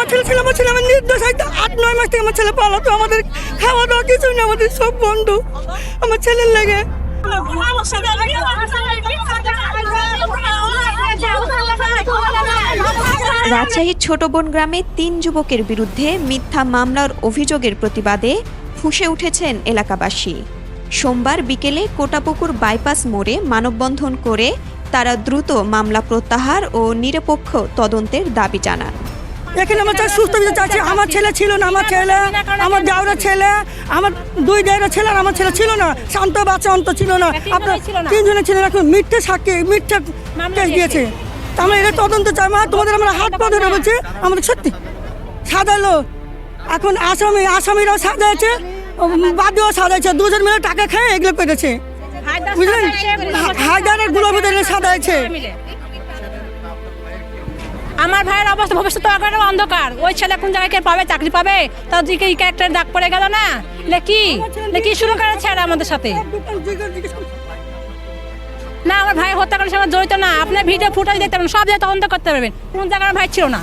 আমার ছেলে ছিল, আমার ছেলে আমার নির্দোষ। 8-9 মাস থেকে আমার ছেলে পালাতো, আমাদের খাওয়া দাওয়া কিছুই না, আমাদের সব বন্ধ আমার ছেলের লেগে। রাজশাহীর ছোটবন গ্রামে 3 যুবকের বিরুদ্ধে মিথ্যা মামলার অভিযোগের প্রতিবাদে ফুঁসে উঠেছেন এলাকাবাসী। সোমবার বিকেলে কোটাপুকুর বাইপাস মোড়ে মানববন্ধন করে তারা দ্রুত মামলা প্রত্যাহার ও নিরপেক্ষ তদন্তের দাবি জানান। এখানে আমার সুস্থ বিচার চাচ্ছি। আমার ছেলে ছিল না, আমার ছেলে, আমার দেওরা ছেলে, আমার 2 দেওরা ছেলে আর আমার ছেলে ছিল না। শান্ত বাচ্চা অন্ত ছিল না, আপনার 3 জনের ছেলে এখন মিথ্যে সাক্ষী, মিথ্যে কেস দিয়েছে। আমরা এটা তদন্ত চাই। মা তোমাদের আমরা হাত পা ধরে বলছি, আমাদের সত্যি সাজালো। এখন আসামিরাও সাজাইছে, বাদীও সাজাইছে, 2 জন মিলে টাকা খেয়ে এগুলো করেছে, বুঝলেন? হায়দারের গুলোদের সাজাইছে। আমার ভাইয়ের অবস্থা ভবিষ্যৎ অন্ধকার। ওই ছেলে কোন জায়গায় পাবে, চাকরি পাবে? তার দিকে ক্যারেক্টার দাগ পড়ে গেল না। কি শুরু করেছে আমাদের সাথে? না, আমার ভাই হত্যাকাণ্ডের সঙ্গে জড়িত না। আপনার ভিডিও ফুটেজ দেখতে পাবেন, সব জায়গায় তদন্ত করতে পারবেন। কোন জায়গায় ভাই ছিল না,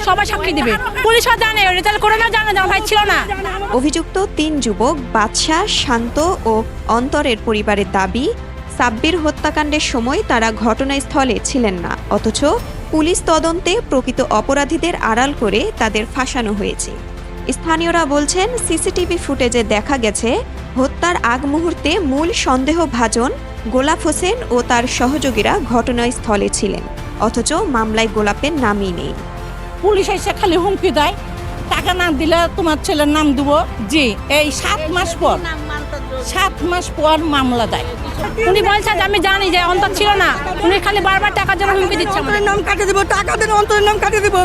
সবাই সাক্ষী দিবে। পুলিশও জানে, রেজাল্ট করে না জানে যে আমার ভাই ছিল না। অভিযুক্ত 3 যুবক বাদশা, শান্ত ও অন্তরের পরিবারের দাবি, সাব্বির হত্যাকাণ্ডের সময় তারা ঘটনাস্থলে ছিলেন না, অথচ পুলিশ তদন্তে প্রকৃত অপরাধীদের আড়াল করে তাদের ফাঁসানো হয়েছে। স্থানীয়রা বলছেন, সিসিটিভি ফুটেজে দেখা গেছে হত্যার আগ মুহূর্তে মূল সন্দেহভাজন গোলাপ হোসেন ও তার সহযোগীরা ঘটনাস্থলে ছিলেন, অথচ মামলায় গোলাপের নামই নেই। পুলিশ এসে খালি হুমকি দেয়, টাকা না দিলে তোমার ছেলের নাম দেবো। জি, এই 7 মাস পর মামলা দেয়। উনি বলছেন যে আমি জানি যে অন্তর ছিল না, উনি খালি বারবার টাকার জন্য হুমকি দিচ্ছে। আমাদের নাম কাটে দেবো, টাকা দেন, অন্তরের নাম কাটে দেবো।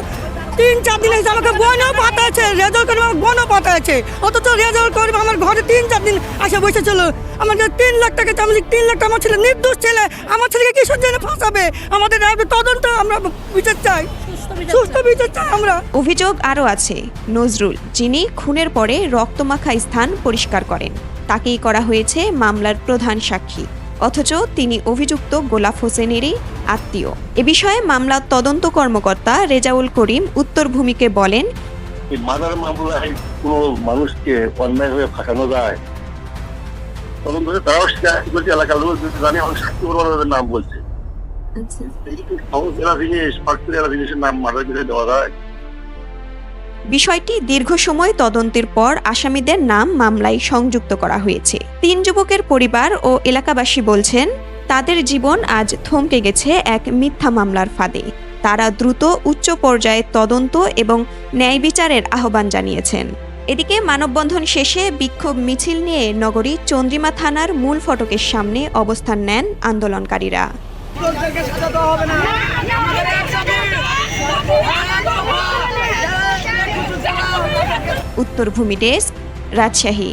3-4 দিন এসে আমাকে বনও পাঠাচ্ছে, রেজাল্ট করে আমাকে বনও পাঠাচ্ছে, অথচ রেজাল্ট করে আমার ঘরে 3-4 দিন আসে বসেছিল। আমাদের 3 লাখ টাকা, আমি 3 লাখ টাকা, আমার ছেলে নির্দোষ ছেলে, আমার ছেলেকে কিসের জন্য ফাঁসাবে? আমাদের তদন্ত, আমরা বিচার চাই, সুস্থ বিচার চাই আমরা। অভিযোগ আরও আছে। নজরুল, যিনি খুনের পরে রক্তমাখা স্থান পরিষ্কার করেন, তাকেই করা হয়েছে মামলার প্রধান সাক্ষী, অথচ তিনি অভিযুক্ত গোলাপ হোসেনেরই আত্মীয়। এ বিষয়ে মামলার তদন্ত কর্মকর্তা রেজাউল করিম উত্তরভূমিকে বলেন, মাদার মামলায় কোনো মানুষকে অন্যায়ভাবে ফাঁসানো যায়? তদন্ত তারাও বলছে, এলাকার লোক জানে, অনেক সাক্ষী পরিবারের নাম বলছে। নাম মাদার বিষয়ে দেওয়া যায়। বিষয়টি দীর্ঘ সময় তদন্তের পর আসামিদের নাম মামলায় সংযুক্ত করা হয়েছে। 3 যুবকের পরিবার ও এলাকাবাসী বলছেন, তাদের জীবন আজ থমকে গেছে এক মিথ্যা মামলার ফাঁদে। তারা দ্রুত উচ্চ পর্যায়ে তদন্ত এবং ন্যায় বিচারের আহ্বান জানিয়েছেন। এদিকে মানববন্ধন শেষে বিক্ষোভ মিছিল নিয়ে নগরীর চন্দ্রিমা থানার মূল ফটকের সামনে অবস্থান নেন আন্দোলনকারীরা। উত্তরভূমি ডেস্ক, রাজশাহী।